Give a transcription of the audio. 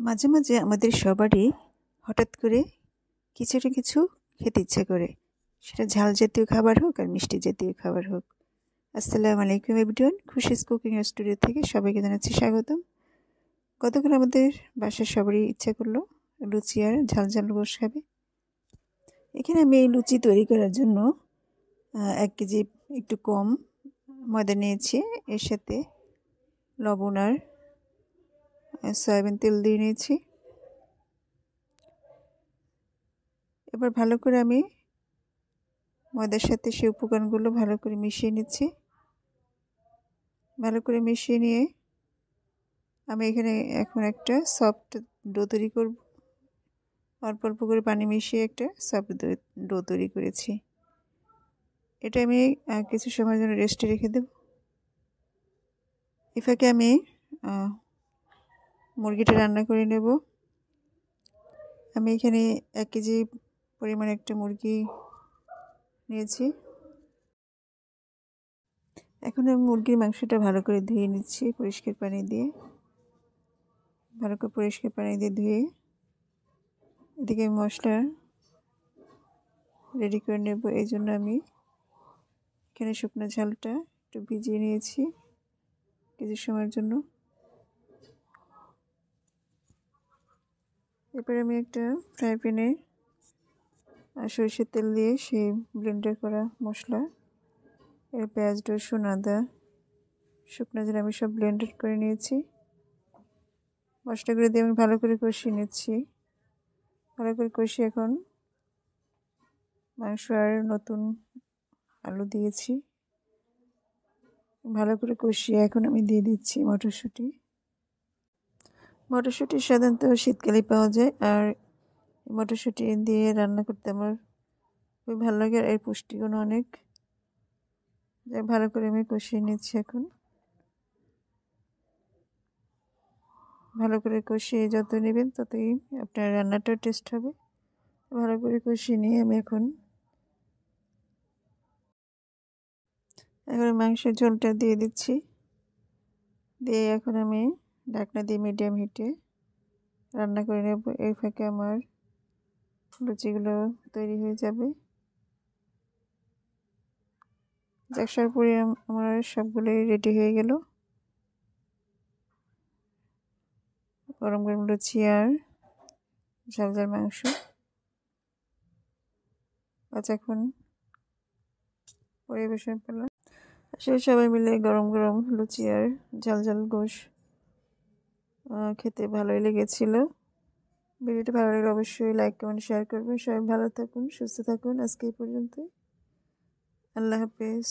মাঝে মাঝে আমাদের সবারই হঠাৎ করে কিছু না কিছু খেতে ইচ্ছা করে, সেটা ঝাল জাতীয় খাবার হোক আর মিষ্টি জাতীয় খাবার হোক। আসসালামু আলাইকুম এভরিওয়ান, খুশিস কুকিং স্টুডিও থেকে সবাইকে জানাচ্ছি স্বাগতম। গতকাল আমাদের বাসার সবারই ইচ্ছা করলো লুচি আর ঝাল ঝাল গোশ খাবে। এখানে আমি এই লুচি তৈরি করার জন্য 1 কেজি একটু কম ময়দা নিয়েছি, এর সাথে লবণ আর সয়াবিন তেল দিয়ে নিয়েছি। এবার ভালো করে আমি ময়দার সাথে সেই উপকরণগুলো ভালো করে মিশিয়ে নিচ্ছি। ভালো করে মিশিয়ে নিয়ে আমি এখানে এখন একটা সফট ডো তৈরি করব। অল্প অল্প করে পানি মিশিয়ে একটা সফট ডো তৈরি করেছি। এটা আমি কিছু সময়ের জন্য রেস্টে রেখে দেব। এই ফাঁকে আমি মুরগিটা রান্না করে নেব। আমি এখানে 1 কেজি পরিমাণ একটা মুরগি নিয়েছি। এখন আমি মুরগির মাংসটা ভালো করে ধুয়ে নিচ্ছি পরিষ্কার পানি দিয়ে। ভালো করে পরিষ্কার পানি দিয়ে ধুয়ে এদিকে মশলা রেডি করে নেব। এই জন্য আমি এখানে শুকনো ঝালটা একটু ভিজিয়ে নিয়েছি কিছু সময়ের জন্য। এরপরে আমি একটা ফ্রাই প্যানে সরষের তেল দিয়ে সেই ব্লেন্ডার করা মশলা, এর পেঁয়াজ, রসুন, আদা, শুকনো ঝাল আমি সব ব্লেন্ডার করে নিয়েছি। মশলাগুলো দিয়ে আমি ভালো করে কষিয়ে নিচ্ছি। ভালো করে কষিয়ে এখন মাংস আর নতুন আলু দিয়েছি। ভালো করে কষিয়ে এখন আমি দিয়ে দিচ্ছি মটরশুঁটি। মটরশুঁটি সাধারণত শীতকালে পাওয়া যায়, আর মটরশুঁটি দিয়ে রান্না করতে আমার খুবই ভালো লাগে, আর এর পুষ্টিগুণ অনেক। যাই ভালো করে আমি কষিয়ে নিচ্ছি। এখন ভালো করে কষিয়ে যত নেবেন ততই আপনার রান্নাটাও টেস্ট হবে। ভালো করে কষিয়ে নিয়ে আমি এখন মাংসের ঝোলটা দিয়ে দিচ্ছি। দিয়ে এখন আমি ঢাকনা দিয়ে মিডিয়াম হিটে রান্না করে নেব। এই ফাঁকে আমার লুচিগুলো তৈরি হয়ে যাবে। একসার পরে আমার সবগুলোই রেডি হয়ে গেল। গরম গরম লুচি আর ঝাল ঝাল মাংস আচ্ছা এখন পরিবেশন করলাম। আসলে সবাই মিলে গরম গরম লুচি আর ঝাল ঝাল গোশ খেতে ভালোই লেগেছিল। ভিডিওটি ভালো লাগলে অবশ্যই লাইক, কমেন্ট, শেয়ার করবেন। সবাই ভালো থাকুন, সুস্থ থাকুন। আজকে এই পর্যন্তই। আল্লাহ হাফেজ।